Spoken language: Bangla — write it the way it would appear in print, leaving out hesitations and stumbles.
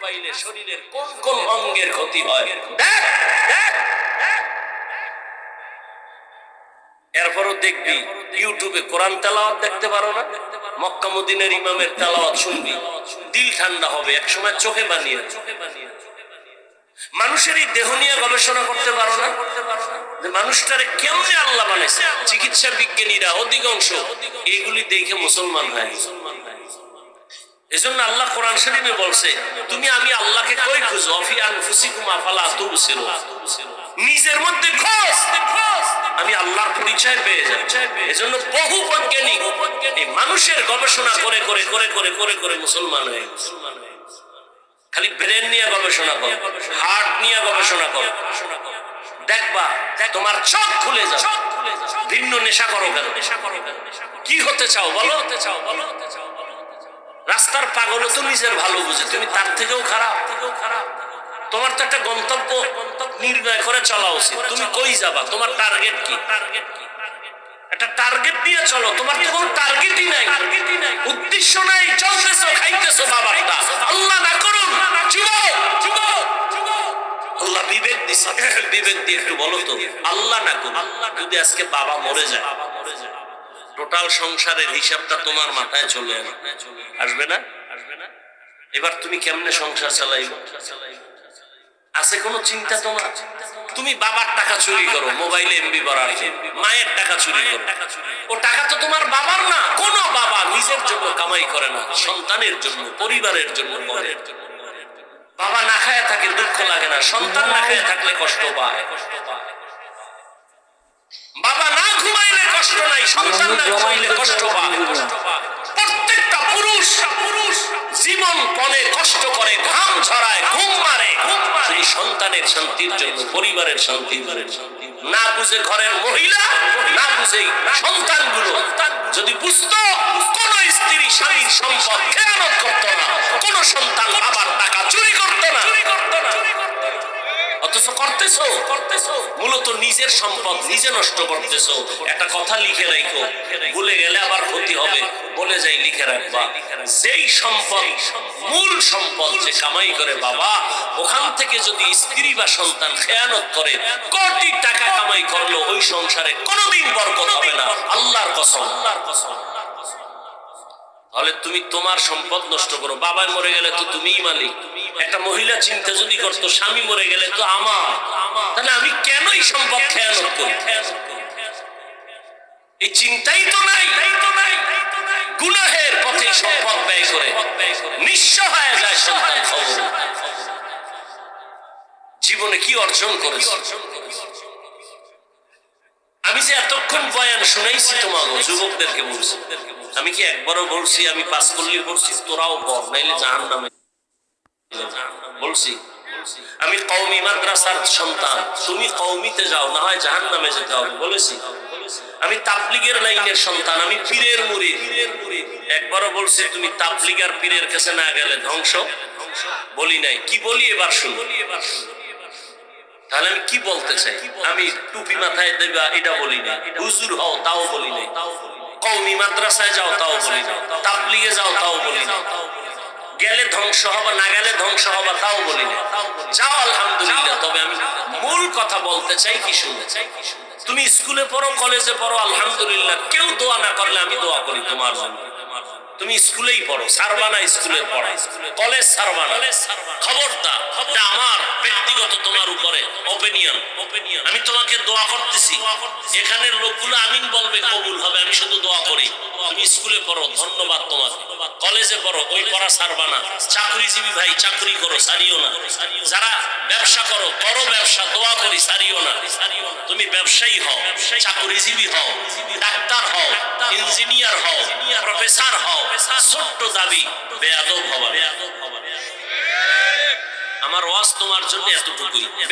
পাইলে শরীরের কোন কোন অঙ্গের ক্ষতি হয় দেখ দেখ। এরপরও দেখবি ইউটিউবে কোরআন তেলাওয়াত দেখতে পারো না, মক্কা মদিনার ইমামের তেলাওয়াত শুনবি, দিল ঠান্ডা হবে, একসময় চোখে বানিয়ে। মানুষের এই দেহ নিয়ে গবেষণা করতে পারো না যে মানুষটারে কেমনে আল্লাহ বানাইছে। চিকিৎসা বিজ্ঞানীরা অধিকাংশ এইগুলি দেখে মুসলমান হয়। এজন্য আল্লাহ কোরআন শরীফে বলছে, তুমি আমি আল্লাহকে কই খুঁজো, ফি আনফুসিকুম আফালা তুবসিরুন, নিজের মধ্যে খোঁজ, আমি আল্লাহর পরিচয় পেয়ে যাই। এজন্য বহু বৈজ্ঞানিক এই মানুষের গবেষণা করে করে করে করে করে করে মুসলমান হয়ে গেছে। খালি ব্রেন নিয়ে গবেষণা করো, হার্ট নিয়ে গবেষণা করো, দেখবা তোমার চোখ খুলে যাবে। ভিন্ন নেশা করো কেন? কি হতে চাও বলো? রাস্তার পাগলও তো নিজের ভালো বুঝে, তুমি তার থেকেও খারাপ। তোমার তো একটা গন্তব্য নির্ণয় করে চলা উচিত। তুমি কই যাবা, তোমার টার্গেট কি? একটা টার্গেট নিয়ে চলো। তোমার তো কোনো টার্গেটই নাই, উদ্দেশ্য নাই, চলতেছো খাইতেছো বাবারটা। আল্লাহ না করুন আল্লাহ বিবেক দিছে, বিবেক দিয়ে একটু বলো তো, আল্লাহ না করুন যদি আজকে বাবা মরে যায়, টোটাল সংসারের হিসাবটা তোমার মাথায় চলে আসবে না? এবার তুমি কেমনে সংসার চালাইবে? আছে কোনো চিন্তা তোমার? তুমি বাবার টাকা চুরি করো মোবাইলে এমবি ভরার জন্য, মায়ের টাকা চুরি করো, ও টাকা তো তোমার বাবার না। কোন বাবা নিজের জন্য কামাই করে না, সন্তানের জন্য, পরিবারের জন্য করে। বাবা না খায় থাকে দুঃখ লাগে না, সন্তান না খায় থাকলে কষ্ট পায়। বাবা না ঘুমাইলে কষ্ট নাই, সন্তান না ঘুমাইলে কষ্ট পায়। প্রত্যেকটা পুরুষ জীবন পণে কষ্ট করে, ঘাম ঝরায়, ঘুম মারে, সেই সন্তানের শান্তির জন্য, পরিবারের শান্তির জন্য। না বুঝে ঘরের মহিলা, না বুঝে সন্তানগুলো যদি বুঝতো, কোন স্ত্রী স্বামীর সম্পদ খেয়ানত করতো না, কোন সন্তান বাবার টাকা চুরি করতো না। অথচ করতেছো মূলত নিজের সম্পদ নিজে নষ্ট করতেছো। একটা কথা লিখে রাখো, ভুলে গেলে আবার ক্ষতি হবে, বলে যাই লিখে রাখবা, যেই সম্পদ মূল সম্পদ যে কামাই করে বাবা, ওখান থেকে যদি স্ত্রী বা সন্তান খেয়ানত করে, কোটি টাকা কামাই করলো ওই সংসারে কোনোদিন বরকত হবে না, আল্লাহর কসম। তাহলে তুমি তোমার সম্পদ নষ্ট করো। বাবা মরে গেলে তো তুমিই মালিক। একটা মহিলা চিন্তা যদি করতো, স্বামী মরে গেলে তো আমার, তাহলে আমি কেন এই সম্পদ খেয়ানত করি? এই চিন্তাই তো নাই। গুনাহের পথে সম্পদ ব্যয় করে নিঃস্ব হয়ে যায় সন্তান। খবর জীবনে কি অর্জন করেছে? আমি যে এতক্ষণ বয়ান শুনাইছি তোমাকে যুবকদেরকে বলছি, আমি কি একবারও বলছি আমি পাস করলে বলছি তোরাও পড় নাইলে জাহান্নামে বলছি? আমি কওমি মাদ্রাসার সন্তান, তুমি কওমিতে যাও, না হয় জাহান্নামে যেতে হবে বলেছি? আমি তাবলীগের লাইনের সন্তান, আমি পীরের মুরিদ, একবারও বলছি তুমি তাবলীগ আর পীরের কাছে না গেলে ধ্বংস? বলি নাই। কি বলি এবার শুনো। তাহলে আমি কি বলতে চাই? আমি টুপি মাথায় দেবা এটা বলি না, হুজুর হও তাও বলি নাই, কওমি মাদ্রাসায় যাও তাও বলি না, তাবলীগে যাও তাও বলি না, গেলে ধ্বংস হবা না গেলে ধ্বংস হবা তাও বলি না। যাও আলহামদুলিল্লাহ। তবে আমি মূল কথা বলতে চাই কি শুনতে চাই, তুমি স্কুলে পড়ো, কলেজে পড়ো, আলহামদুলিল্লাহ, কেউ দোয়া না করলে আমি দোয়া করি তোমার জন্য। তুমি স্কুলেই পড়ো, সারবা না স্কুলের পড়া, কলেজ সারবা না, খবরদার। এটা আমার ব্যক্তিগত তোমার উপরে ওপিনিয়ন। আমি তোমাকে দোয়া করতেছি, এখানের লোকগুলো আমিন বলবে, কবুল হবে, আমি শুধু দোয়া করি। তুমি স্কুলে পড়ো, ধন্যবাদ তোমাকে। কলেজে পড়ো, ওই পড়া সারবা না। চাকরিজীবী ভাই চাকরি করো, সারিও না। যারা ব্যবসা করো, করো ব্যবসা, দোয়া করি, সারিও না। তুমি ব্যবসায়ী হও, চাকরিজীবী হও, ডাক্তার হও, ইঞ্জিনিয়ার হও, প্রফেসর হও, ছোট্ট দাবি বেয়াদব হবা। আমার ওয়াজ তোমার জন্য এতটুকুই।